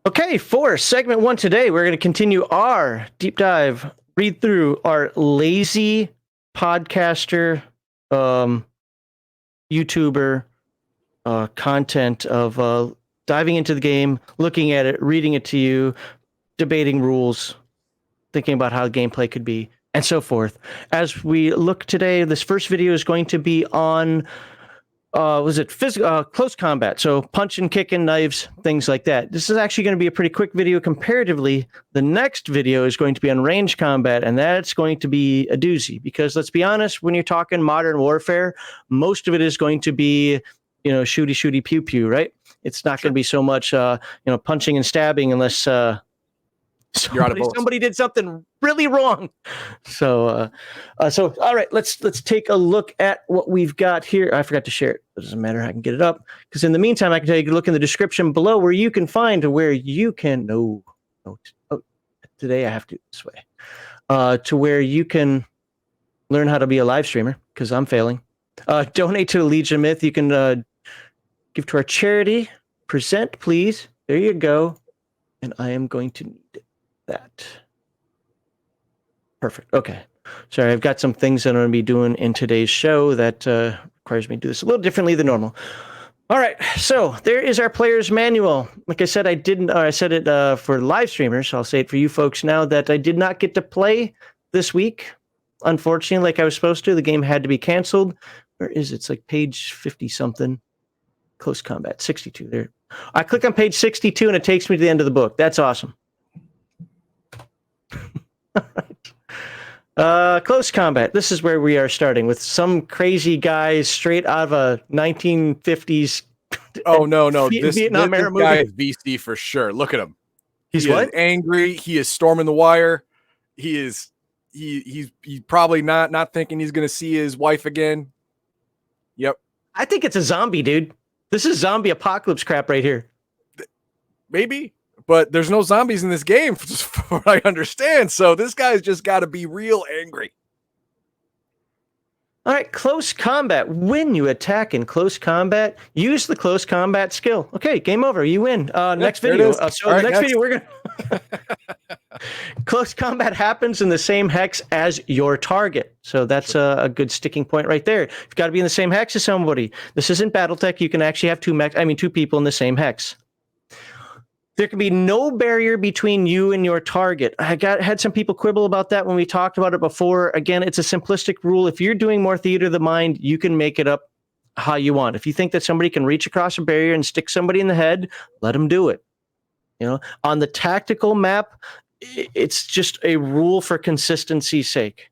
Okay, for segment 1 today, we're going to continue our deep dive, read through our lazy podcaster, YouTuber content of diving into the game, looking at it, reading it to you, debating rules, thinking about how the gameplay could be, and so forth. As we look today, this first video is going to be on close combat, so punching, kicking, knives, things like that. This is actually going to be a pretty quick video comparatively. The next video is going to be on range combat, and that's going to be a doozy, because let's be honest, when you're talking modern warfare, most of it is going to be, shooty, pew pew, right? It's not going to be so much, punching and stabbing unless somebody did something really wrong. So all right, let's take a look at what we've got here. I forgot to share it. It doesn't matter. I can get it up, because in the meantime, I can tell you to look in the description below where you can find where you can. Today I have to this way. To where you can learn how to be a live streamer, because I'm failing. Donate to Legion of Myth. You can give to our charity. Present, please. There you go. And I am going to need that. Perfect. Okay. Sorry, I've got some things that I'm going to be doing in today's show that requires me to do this a little differently than normal. All right. So there is our player's manual. Like I said, I said it for live streamers. I'll say it for you folks now, that I did not get to play this week. Unfortunately, like I was supposed to. The game had to be canceled. Where is it? It's like page 50 something. Close combat 62 there. I click on page 62 and it takes me to the end of the book. That's awesome. Close combat. This is where we are starting with some crazy guys straight out of a 1950s. Oh no! Vietnam era movie. Guy is VC for sure. Look at him. He's Is angry. He is storming the wire. He's probably not thinking he's going to see his wife again. Yep. I think it's a zombie, dude. This is zombie apocalypse crap right here. Maybe. But there's no zombies in this game, from what I understand. So this guy's just got to be real angry. All right, close combat. When you attack in close combat, use the close combat skill. Okay, game over. You win. Next video. Video, we're going to... Close combat happens in the same hex as your target. So that's a good sticking point right there. You've got to be in the same hex as somebody. This isn't Battletech. You can actually have two people in the same hex. There can be no barrier between you and your target. I had some people quibble about that when we talked about it before. Again, it's a simplistic rule. If you're doing more theater of the mind, you can make it up how you want. If you think that somebody can reach across a barrier and stick somebody in the head, let them do it. On the tactical map, it's just a rule for consistency's sake.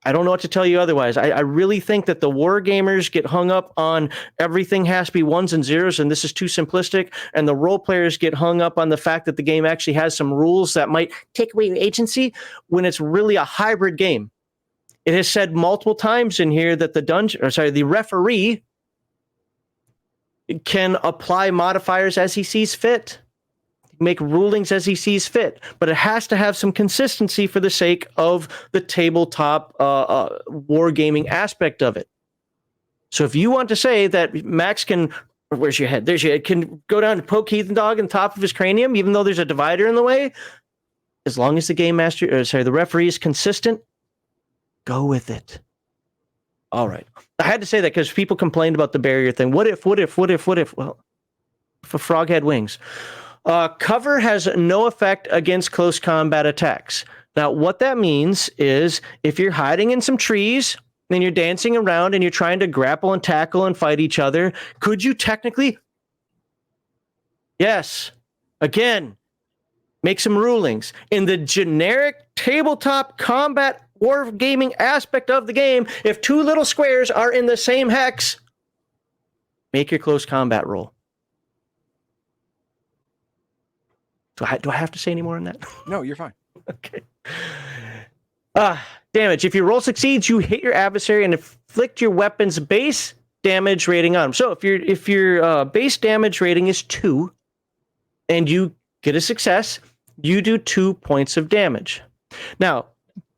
I don't know what to tell you otherwise. I really think that the war gamers get hung up on everything has to be ones and zeros, and this is too simplistic. And the role players get hung up on the fact that the game actually has some rules that might take away your agency, when it's really a hybrid game. It has said multiple times in here that the referee can apply modifiers as he sees fit, make rulings as he sees fit, but it has to have some consistency for the sake of the tabletop wargaming aspect of it. So if you want to say that Max can, where's your head? There's your head, can go down and poke Heathen Dog in the top of his cranium, even though there's a divider in the way, as long as the referee is consistent, go with it. All right. I had to say that because people complained about the barrier thing. What if? Well, if a frog had wings. Cover has no effect against close combat attacks. Now, what that means is if you're hiding in some trees and you're dancing around and you're trying to grapple and tackle and fight each other, could you technically? Yes. Again, make some rulings. In the generic tabletop combat wargaming aspect of the game, if two little squares are in the same hex, make your close combat roll. Do I have to say any more on that? No, you're fine. Okay. Damage. If your roll succeeds, you hit your adversary and inflict your weapon's base damage rating on him. So if your base damage rating is 2 and you get a success, you do 2 points of damage. Now,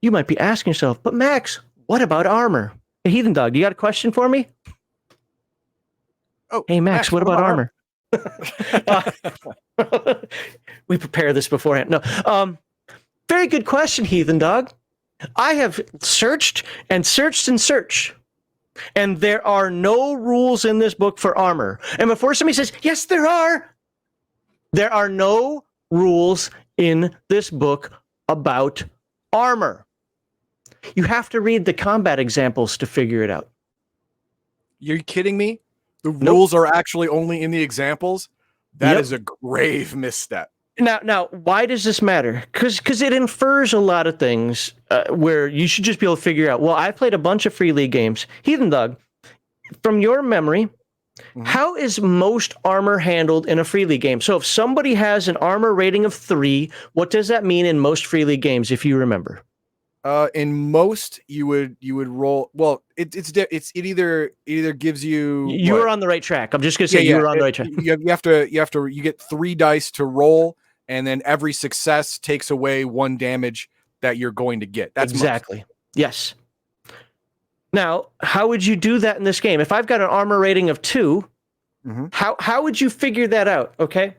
you might be asking yourself, but Max, what about armor? Hey, Heathen Dog, you got a question for me? Oh, hey, Max, what about armor? We prepare this beforehand. No. Very good question, Heathen Dog. I have searched and searched and searched, and there are no rules in this book for armor. And before somebody says, yes, there are no rules in this book about armor. You have to read the combat examples to figure it out. You're kidding me? The rules are actually only in the examples? That is a grave misstep. Now, why does this matter? Because it infers a lot of things where you should just be able to figure out, well, I played a bunch of Free League games. Heathen Dog, from your memory, how is most armor handled in a Free League game? So if somebody has an armor rating of 3, what does that mean in most Free League games, if you remember? In most, you would roll. Well, it either gives you. You were on the right track. I'm just gonna say you were on the right track. You get 3 dice to roll, and then every success takes away 1 damage that you're going to get. That's exactly. Yes. Now, how would you do that in this game? If I've got an armor rating of 2, how would you figure that out? Okay.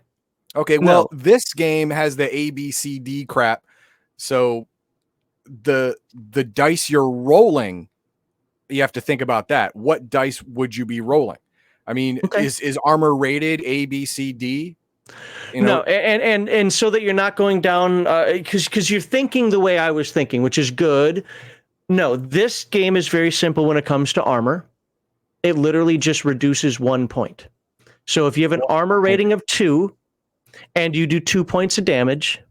Well, this game has the ABCD crap, so the dice you're rolling, you have to think about that. What dice would you be rolling? I mean, is armor rated A, B, C, D? No, and so that you're not going down because you're thinking the way I was thinking, which is good. No, this game is very simple when it comes to armor. It literally just reduces 1 point. So if you have an armor rating of 2 and you do 2 points of damage,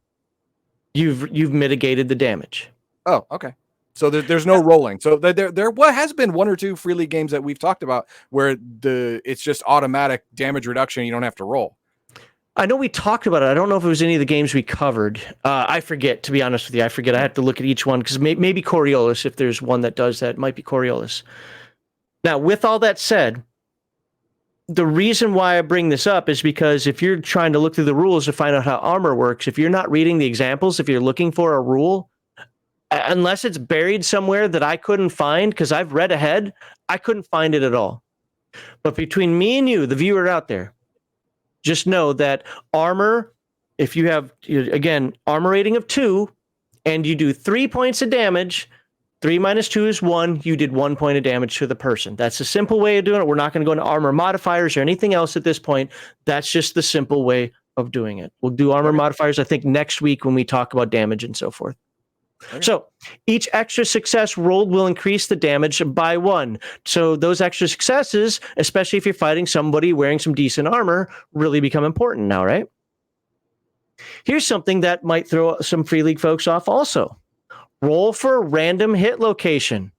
you've mitigated the damage. Oh, okay. So there's no rolling. So there has been 1 or 2 Free League games that we've talked about where it's just automatic damage reduction. You don't have to roll. I know we talked about it. I don't know if it was any of the games we covered. I forget, to be honest with you. I forget. I have to look at each one because maybe Coriolis, if there's one that does that, it might be Coriolis. Now, with all that said, the reason why I bring this up is because if you're trying to look through the rules to find out how armor works, if you're not reading the examples, if you're looking for a rule, unless it's buried somewhere that I couldn't find, because I've read ahead, I couldn't find it at all. But between me and you, the viewer out there, just know that armor, if you have, again, armor rating of 2, and you do 3 points of damage, 3 minus 2 is 1, you did 1 point of damage to the person. That's a simple way of doing it. We're not going to go into armor modifiers or anything else at this point. That's just the simple way of doing it. We'll do armor modifiers, I think, next week when we talk about damage and so forth. Okay. So each extra success rolled will increase the damage by 1. So those extra successes, especially if you're fighting somebody wearing some decent armor, really become important now, right? Here's something that might throw some Free League folks off also. Roll for random hit location.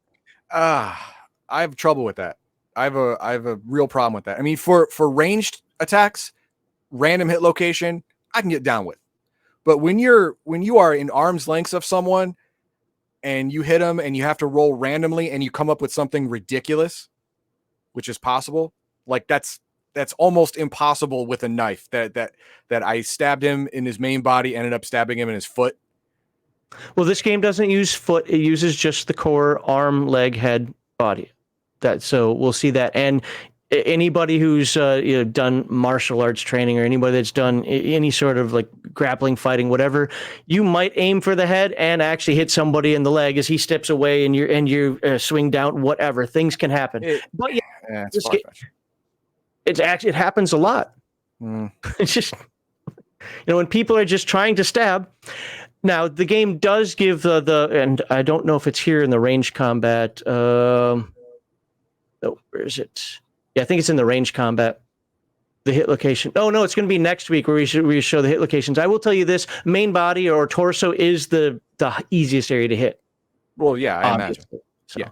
I have trouble with that. I have a real problem with that. I mean, for ranged attacks, random hit location, I can get down with. But when you are in arm's length of someone and you hit them and you have to roll randomly and you come up with something ridiculous, which is possible, like that's almost impossible with a knife. That I stabbed him in his main body, ended up stabbing him in his foot. Well, this game doesn't use foot; it uses just the core arm, leg, head, body. So we'll see that. And anybody who's done martial arts training or anybody that's done any sort of like grappling, fighting, whatever, you might aim for the head and actually hit somebody in the leg as he steps away and you swing down. Whatever, things can happen. But it happens a lot. It's just when people are just trying to stab. Now the game does give and I don't know if it's here in the range combat. Where is it? Yeah, I think it's in the range combat, the hit location. Oh, no, it's going to be next week where we show the hit locations. I will tell you this, main body or torso is the easiest area to hit. Well, yeah, I imagine. So. Yeah.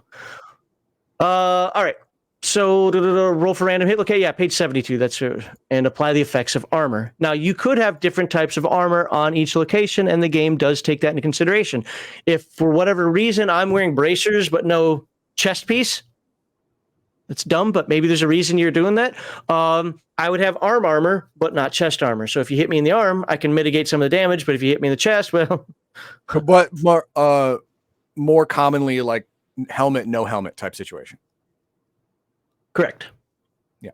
All right. So roll for random hit. Okay, yeah, page 72. That's and apply the effects of armor. Now, you could have different types of armor on each location, and the game does take that into consideration. If for whatever reason I'm wearing bracers but no chest piece, it's dumb, but maybe there's a reason you're doing that. I would have arm armor, but not chest armor. So if you hit me in the arm, I can mitigate some of the damage. But if you hit me in the chest, well, but more commonly like helmet, no helmet type situation. Correct. Yeah.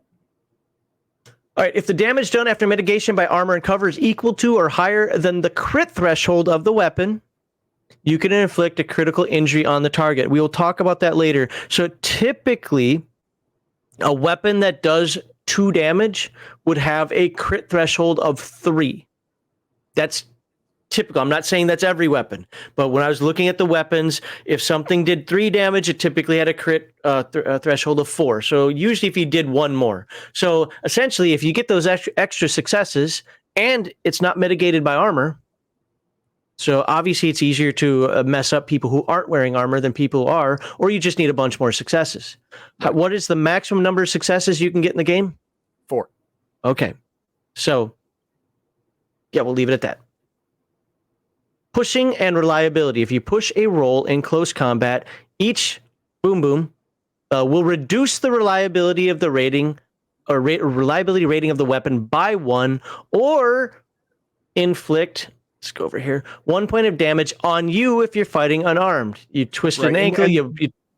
All right, if the damage done after mitigation by armor and cover is equal to or higher than the crit threshold of the weapon, you can inflict a critical injury on the target. We will talk about that later. So typically, a weapon that does 2 damage would have a crit threshold of 3. That's typical. I'm not saying that's every weapon, but when I was looking at the weapons, if something did 3 damage, it typically had a crit threshold of 4. So usually if you did 1 more. So essentially, if you get those extra successes and it's not mitigated by armor, so obviously it's easier to mess up people who aren't wearing armor than people who are, or you just need a bunch more successes. Right. What is the maximum number of successes you can get in the game? 4. Okay. So yeah, we'll leave it at that. Pushing and reliability. If you push a roll in close combat, each boom boom will reduce the reliability of the rating or reliability rating of the weapon by 1, or inflict, let's go over here, 1 point of damage on you if you're fighting unarmed. You twist an ankle, you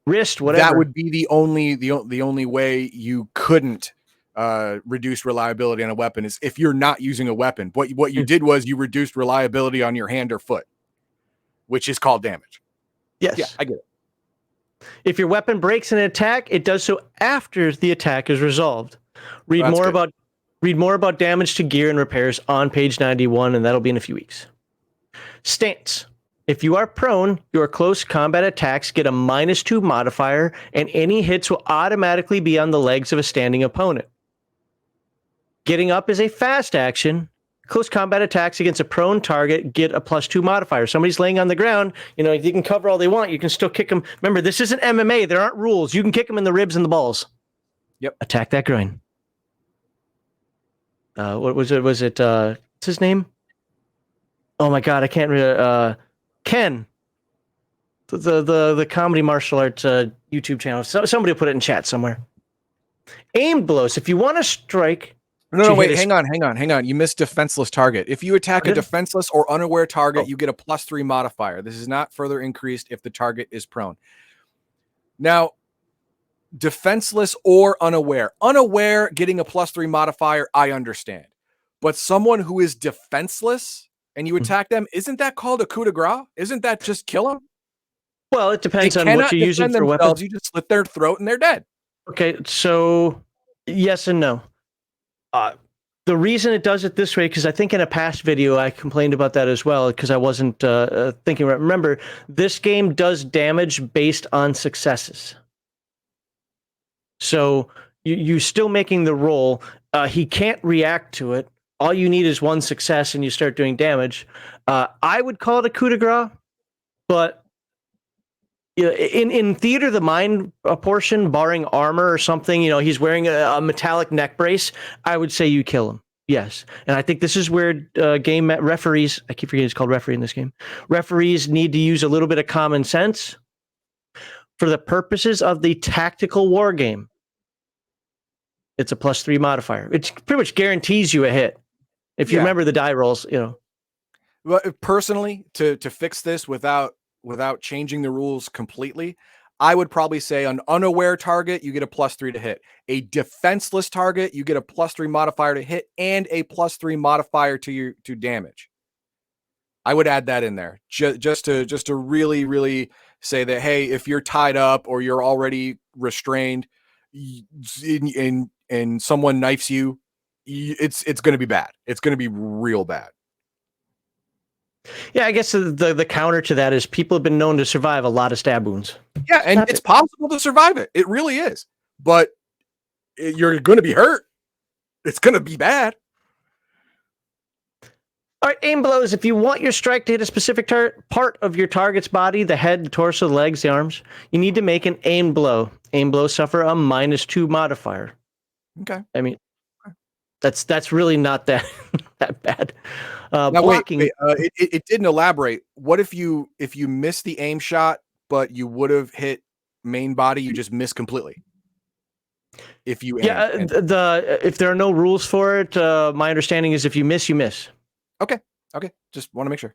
wrist, whatever. That would be the only way you couldn't reduce reliability on a weapon is if you're not using a weapon. What you did was you reduced reliability on your hand or foot, which is called damage. Yes. Yeah, I get it. If your weapon breaks an attack, it does so after the attack is resolved. Read more about damage to gear and repairs on page 91, and that'll be in a few weeks. Stance. If you are prone, your close combat attacks get a -2 modifier, and any hits will automatically be on the legs of a standing opponent. Getting up is a fast action. Close combat attacks against a prone target get a +2 modifier. Somebody's laying on the ground, you can cover all they want. You can still kick them. Remember, this isn't MMA. There aren't rules. You can kick them in the ribs and the balls. Yep. Attack that groin. What was it? Was it, what's his name? Oh my God, I can't remember. Ken. The comedy martial arts YouTube channel. Somebody will put it in chat somewhere. Aim blows. If you want to strike... No, wait, hang on. You missed defenseless target. If you attack a defenseless or unaware target, you get a +3 modifier. This is not further increased if the target is prone. Now, defenseless or unaware. Unaware getting a +3 modifier, I understand. But someone who is defenseless and you attack them, isn't that called a coup de grace? Isn't that just kill them? Well, it depends on what you're using for weapons. You just slit their throat and they're dead. Okay, so yes and no. The reason it does it this way, because I think in a past video I complained about that as well, because I wasn't thinking right. Remember, this game does damage based on successes. So you're still making the roll. He can't react to it. All you need is 1 success and you start doing damage. I would call it a coup de grace, but in Theater of the Mind portion, barring armor or something, he's wearing a metallic neck brace, I would say you kill him. Yes. And I think this is where game referees, I keep forgetting it's called referee in this game, referees need to use a little bit of common sense for the purposes of the tactical war game. It's a +3 modifier. It pretty much guarantees you a hit. If you remember the die rolls, Well, personally, to fix this without changing the rules completely, I would probably say an unaware target, you get a +3 to hit. A defenseless target, you get a +3 modifier to hit and a +3 modifier to damage. I would add that in there just to really, really say that, hey, if you're tied up or you're already restrained and someone knifes you, it's going to be bad. It's going to be real bad. Yeah, I guess the counter to that is people have been known to survive a lot of stab wounds. Yeah, and it's possible to survive it. It really is. But you're going to be hurt. It's going to be bad. All right, aim blows. If you want your strike to hit a specific part of your target's body, the head, the torso, the legs, the arms, you need to make an aim blow. Aim blows suffer a -2 modifier. Okay. I mean, that's really not that bad. Now, blocking. wait, it didn't elaborate. What if you miss the aim shot, but you would have hit main body, you just miss completely? If you if there are no rules for it, my understanding is if you miss, you miss. Okay. Just want to make sure.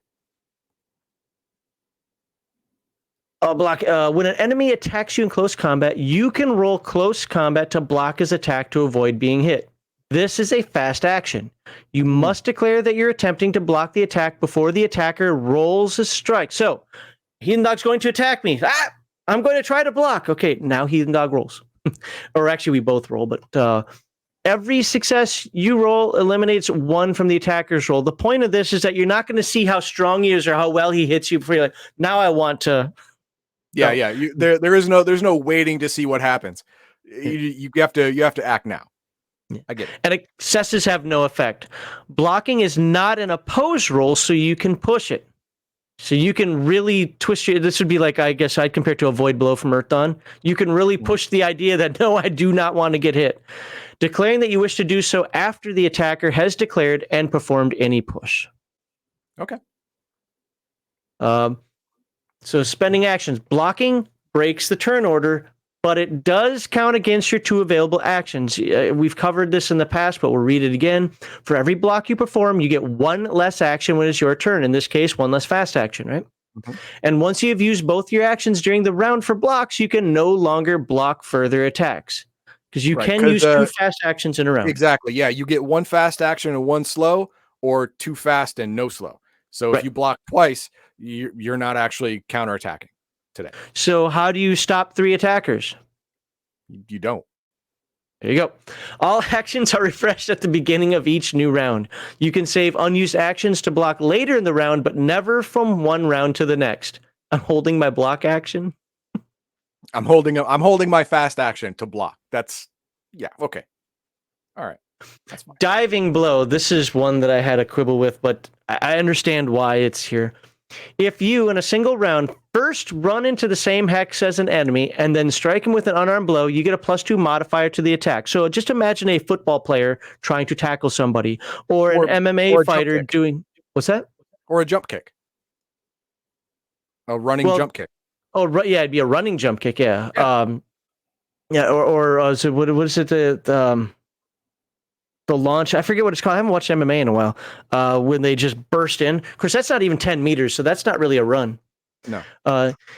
Block. When an enemy attacks you in close combat, you can roll close combat to block his attack to avoid being hit. This is a fast action. You must declare that you're attempting to block the attack before the attacker rolls a strike. So, Heathen Dog's going to attack me. I'm going to try to block. Okay, now Heathen Dog rolls. Or actually, we both roll, but every success you roll eliminates one from the attacker's roll. The point of this is that you're not going to see how strong he is or how well he hits you before you're like, now I want to. Yeah. There's no waiting to see what happens. You have to act now. Yeah. I get it. And successes have no effect. Blocking is not an opposed roll, so you can push it. So you can really twist your. This would be like, I guess I'd compare it to a void blow from Earth Dawn. You can really push the idea that, no, I do not want to get hit. Declaring that you wish to do so after the attacker has declared and performed any push. Okay. So spending actions. Blocking breaks the turn order, but it does count against your 2 available actions. We've covered this in the past, but we'll read it again. For every block you perform, you get 1 less action when it's your turn. In this case, 1 less fast action, right? Mm-hmm. And once you have used both your actions during the round for blocks, you can no longer block further attacks. Because you can use 2 fast actions in a round. Exactly. Yeah, you get 1 fast action and 1 slow, or 2 fast and no slow. So if you block twice, you're not actually counterattacking today. So how do you stop 3 attackers? You don't. There you go. All actions are refreshed at the beginning of each new round. You can save unused actions to block later in the round, but never from one round to the next. I'm holding my block action. I'm holding my fast action to block. Okay. All right. That's fine. Diving blow. This is one that I had a quibble with, but I understand why it's here. If you, in a single round, first run into the same hex as an enemy and then strike him with an unarmed blow, you get a +2 modifier to the attack. So just imagine a football player trying to tackle somebody, or an MMA fighter doing... What's that? Or a jump kick. A running jump kick. Oh, right. Yeah, it'd be a running jump kick. Yeah. So what is it? The launch, I forget what it's called. I haven't watched MMA in a while. When they just burst in. Of course, that's not even 10 meters, so that's not really a run. No.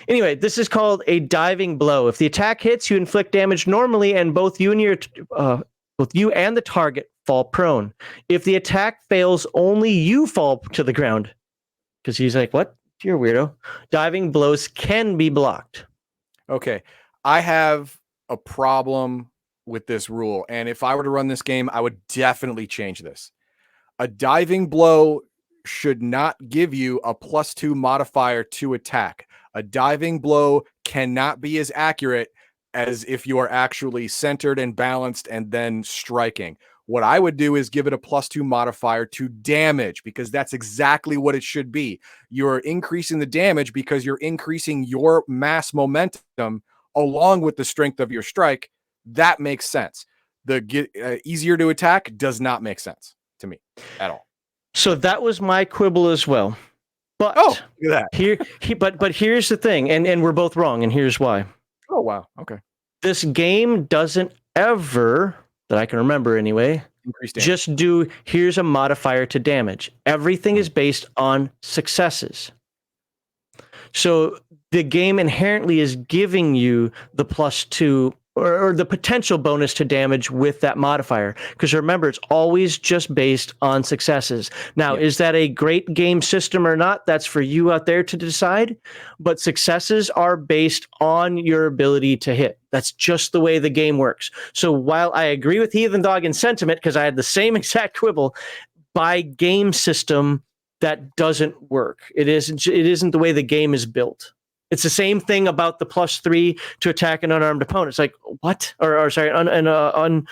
Anyway, this is called a diving blow. If the attack hits, you inflict damage normally, and both you and the target fall prone. If the attack fails, only you fall to the ground. Because he's like, what? You're a weirdo. Diving blows can be blocked. Okay. I have a problem with this rule, and if I were to run this game, I would definitely change this. A diving blow should not give you a +2 modifier to attack. A diving blow cannot be as accurate as if you are actually centered and balanced and then striking. What I would do is give it a +2 modifier to damage, because that's exactly what it should be. You're increasing the damage because you're increasing your mass momentum along with the strength of your strike. That makes sense. The easier to attack does not make sense to me at all. So that was my quibble as well. But look at that. But here's the thing, and we're both wrong, and here's why. Oh, wow. Okay. This game doesn't ever, that I can remember anyway, just do, here's a modifier to damage. Everything is based on successes. So the game inherently is giving you the +2 or the potential bonus to damage with that modifier. Because remember, it's always just based on successes. Now, is that a great game system or not? That's for you out there to decide. But successes are based on your ability to hit. That's just the way the game works. So while I agree with Heathen Dog in sentiment, because I had the same exact quibble, by game system, that doesn't work. It isn't the way the game is built. It's the same thing about the +3 to attack an unarmed opponent. It's like, what? Or sorry, unaware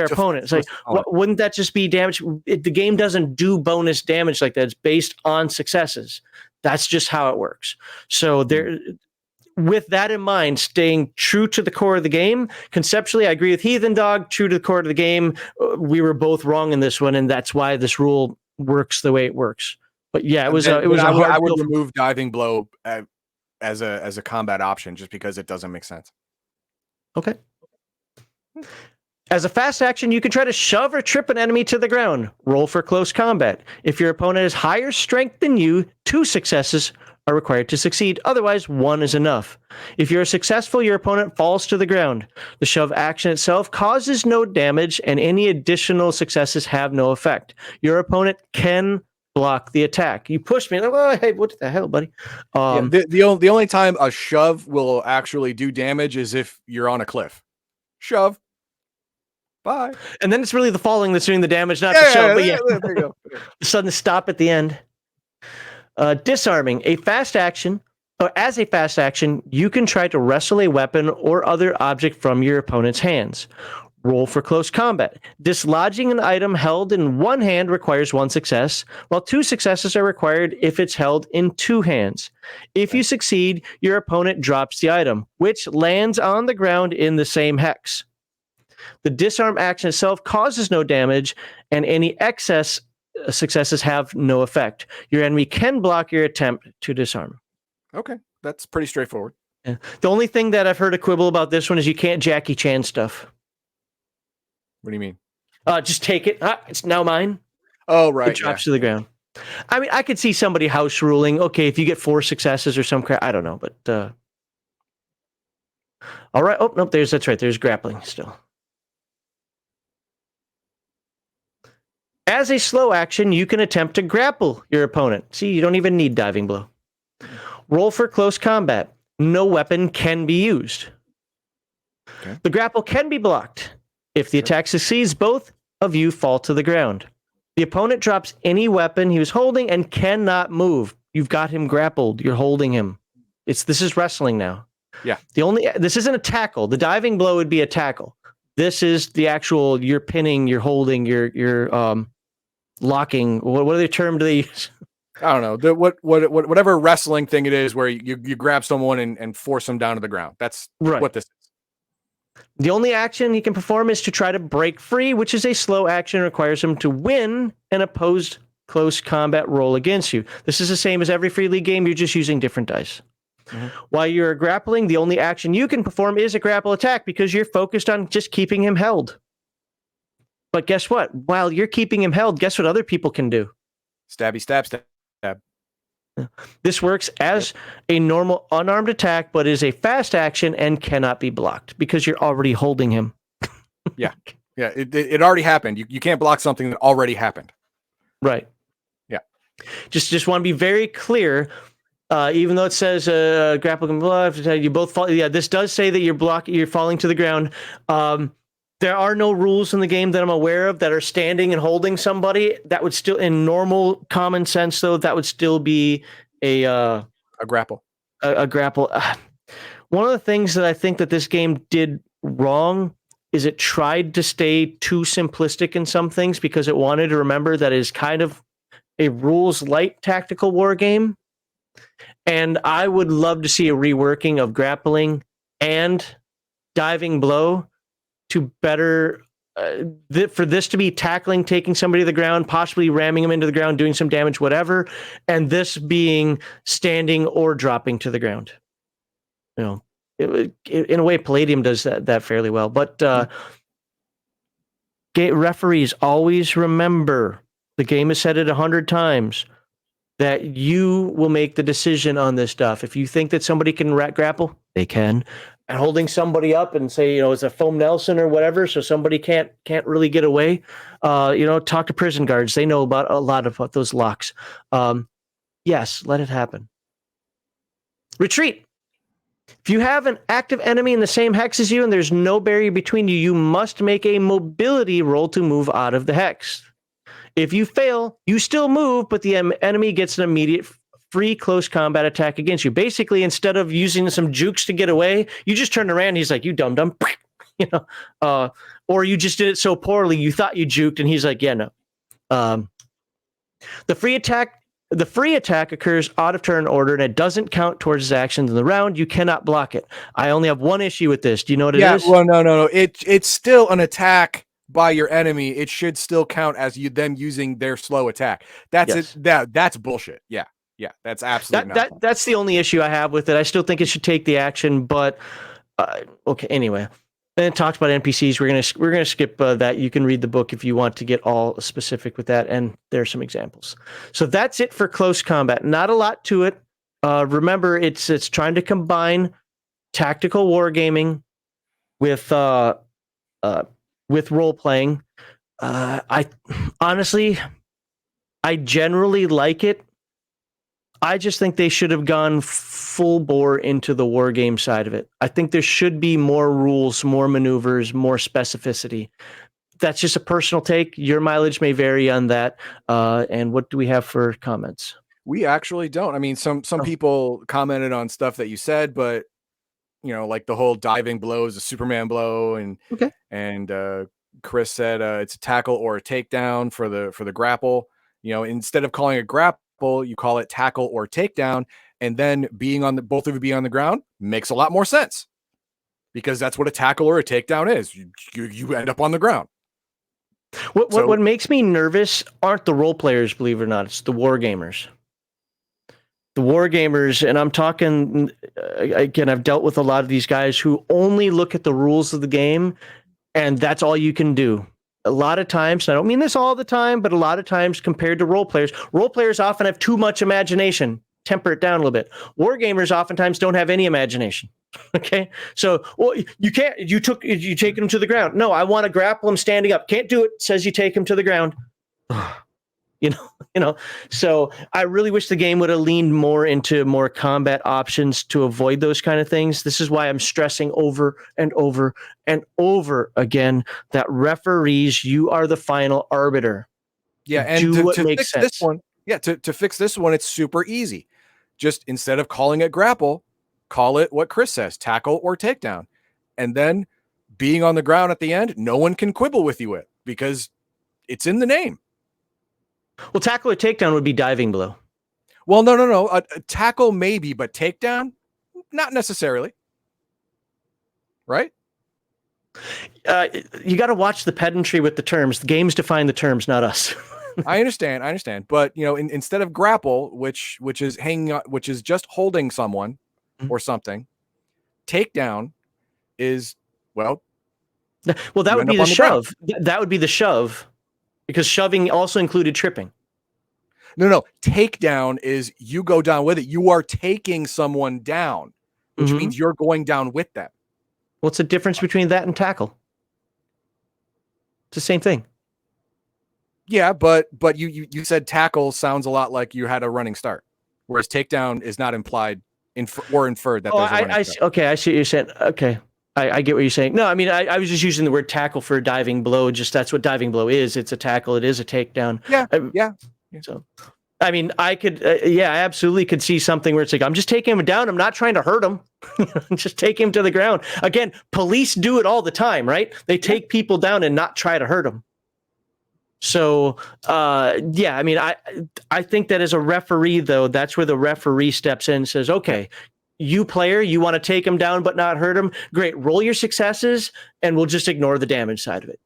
opponent. It's like, wouldn't that just be damage? The game doesn't do bonus damage like that. It's based on successes. That's just how it works. So with that in mind, staying true to the core of the game, conceptually, I agree with Heathen Dog, true to the core of the game. We were both wrong in this one, and that's why this rule works the way it works. But yeah, it was I would remove diving blow as a combat option, just because it doesn't make sense. Okay. As a fast action, you can try to shove or trip an enemy to the ground. Roll for close combat. If your opponent has higher strength than you, 2 successes. are required to succeed. Otherwise, 1 is enough. If you're successful, your opponent falls to the ground. The shove action itself causes no damage, and any additional successes have no effect. Your opponent can block the attack. You push me. Oh, hey, what the hell, buddy? The only time a shove will actually do damage is if you're on a cliff. Shove. Bye. And then it's really the falling that's doing the damage, not the shove. But there you go. The sudden stop at the end. Disarming. As a fast action, you can try to wrestle a weapon or other object from your opponent's hands. Roll for close combat. Dislodging an item held in one hand requires 1 success, while 2 successes are required if it's held in 2 hands. If you succeed, your opponent drops the item, which lands on the ground in the same hex. The disarm action itself causes no damage, and any excess successes have no effect. Your enemy can block your attempt to disarm. Okay, that's pretty straightforward. Yeah. The only thing that I've heard a quibble about this one is you can't Jackie Chan stuff. What do you mean? Just take it. It's now mine. Oh, right. It drops to the ground. I mean, I could see somebody house ruling. Okay, if you get 4 successes or some crap, I don't know, but all right. Oh, nope. That's right. There's grappling still. As a slow action, you can attempt to grapple your opponent. See, you don't even need diving blow. Roll for close combat. No weapon can be used. Okay. The grapple can be blocked. If the attack succeeds, both of you fall to the ground. The opponent drops any weapon he was holding and cannot move. You've got him grappled. You're holding him. This is wrestling now. Yeah. This isn't a tackle. The diving blow would be a tackle. This is the actual, you're pinning, you're holding, you're locking. What other term do they use? I don't know. Whatever wrestling thing it is where you grab someone and force them down to the ground. That's right. What this is. The only action he can perform is to try to break free, which is a slow action and requires him to win an opposed close combat roll against you. This is the same as every Free League game. You're just using different dice. Mm-hmm. While you're grappling, the only action you can perform is a grapple attack because you're focused on just keeping him held. But guess what? While you're keeping him held, guess what other people can do? Stabby, stab, stab. This works as a normal unarmed attack, but is a fast action and cannot be blocked because you're already holding him. Yeah. It already happened. You can't block something that already happened. Right. Yeah. Just want to be very clear. Even though it says grapple can block, you both fall. Yeah, this does say that you're falling to the ground. There are no rules in the game that I'm aware of that are standing and holding somebody. That would still, in normal common sense, though, that would still be a grapple. A grapple. One of the things that I think that this game did wrong is it tried to stay too simplistic in some things because it wanted to remember that it is kind of a rules light tactical war game. And I would love to see a reworking of grappling and diving blow to better for this to be tackling, taking somebody to the ground, possibly ramming them into the ground, doing some damage, whatever, and this being standing or dropping to the ground. You know, in a way, Palladium does that fairly well. But referees always remember, the game has said it 100 times, that you will make the decision on this stuff. If you think that somebody can grapple, they can. And holding somebody up and say, it's a foam Nelson or whatever, so somebody can't really get away. Talk to prison guards. They know about a lot of those locks. Yes, let it happen. Retreat. If you have an active enemy in the same hex as you and there's no barrier between you, you must make a mobility roll to move out of the hex. If you fail, you still move, but the enemy gets an immediate free close combat attack against you. Basically, instead of using some jukes to get away, you just turn around and he's like, you dum-dum. Or you just did it so poorly, you thought you juked, and he's like, yeah, no. The free attack occurs out of turn order, and it doesn't count towards his actions in the round. You cannot block it. I only have one issue with this. Do you know what it is? Well, no. It's still an attack by your enemy. It should still count as them using their slow attack. That's it. That's bullshit. Yeah, that's absolutely that's the only issue I have with it. I still think it should take the action, but okay. Anyway, and it talks about NPCs. We're gonna skip that. You can read the book if you want to get all specific with that, and there's some examples. So that's it for close combat. Not a lot to it. Remember, it's trying to combine tactical wargaming with role playing. I honestly, I generally like it. I just think they should have gone full bore into the war game side of it. I think there should be more rules, more maneuvers, more specificity. That's just a personal take. Your mileage may vary on that. And what do we have for comments? We actually don't. I mean, some people commented on stuff that you said, but you know, like the whole diving blow is a Superman blow, and Chris said it's a tackle or a takedown for the grapple. You know, instead of calling it grapple, you call it tackle or takedown, and then both of you being on the ground makes a lot more sense, because that's what a tackle or a takedown is. You end up on the ground. What makes me nervous aren't the role players, believe it or not. It's the war gamers. The war gamers, and I'm talking, again, I've dealt with a lot of these guys who only look at the rules of the game, and that's all you can do. A lot of times, and I don't mean this all the time, but a lot of times compared to role players often have too much imagination. Temper it down a little bit. War gamers oftentimes don't have any imagination. Okay, so you can't. You take him to the ground. No, I want to grapple him standing up. Can't do it. Says you take him to the ground. You know. So I really wish the game would have leaned more into more combat options to avoid those kind of things. This is why I'm stressing over and over and over again that referees, you are the final arbiter. Yeah, and to fix this one, to fix this one, it's super easy. Just instead of calling it grapple, call it what Chris says, tackle or takedown. And then being on the ground at the end, no one can quibble with you because it's in the name. Well, tackle or takedown would be diving blow. Well, no. A tackle maybe, but takedown, not necessarily. Right? You got to watch the pedantry with the terms. The games define the terms, not us. I understand. But you know, instead of grapple, which is hanging on, which is just holding someone or something, takedown is that would be the shove. That would be the shove, because shoving also included tripping. No. Takedown is you go down with it. You are taking someone down, which means you're going down with them. What's the difference between that and tackle? It's the same thing. Yeah, but you said tackle sounds a lot like you had a running start, whereas takedown is not implied or inferred that there's a running start. Okay, I see what you're saying. Okay, I get what you're saying. No, I mean, I was just using the word tackle for a diving blow. Just that's what diving blow is. It's a tackle. It is a takedown. Yeah. So, I mean, I could, I absolutely could see something where it's like, I'm just taking him down. I'm not trying to hurt him. Just take him to the ground. Again, police do it all the time, right? They take people down and not try to hurt them. So, I mean, I think that as a referee, though, that's where the referee steps in and says, okay, you player, you want to take him down but not hurt him? Great. Roll your successes, and we'll just ignore the damage side of it.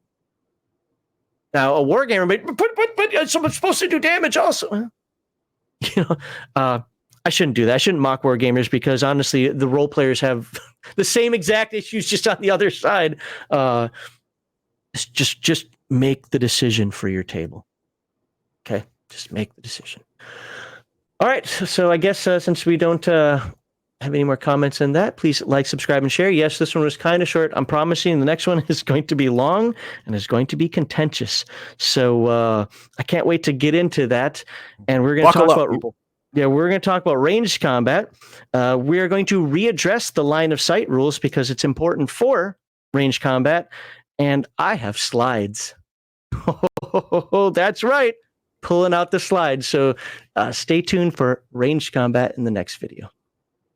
Now, a wargamer, but someone's supposed to do damage also. I shouldn't do that. I shouldn't mock war gamers, because honestly, the role players have the same exact issues, just on the other side. Just make the decision for your table. Okay, just make the decision. All right. So I guess since we don't have any more comments on that, please like, subscribe, and share. Yes, this one was kind of short. I'm promising the next one is going to be long and is going to be contentious. So I can't wait to get into that. And we're going to talk about people. Yeah, we're going to talk about ranged combat. We are going to readdress the line of sight rules because it's important for ranged combat. And I have slides. Oh, that's right. Pulling out the slides. So stay tuned for ranged combat in the next video.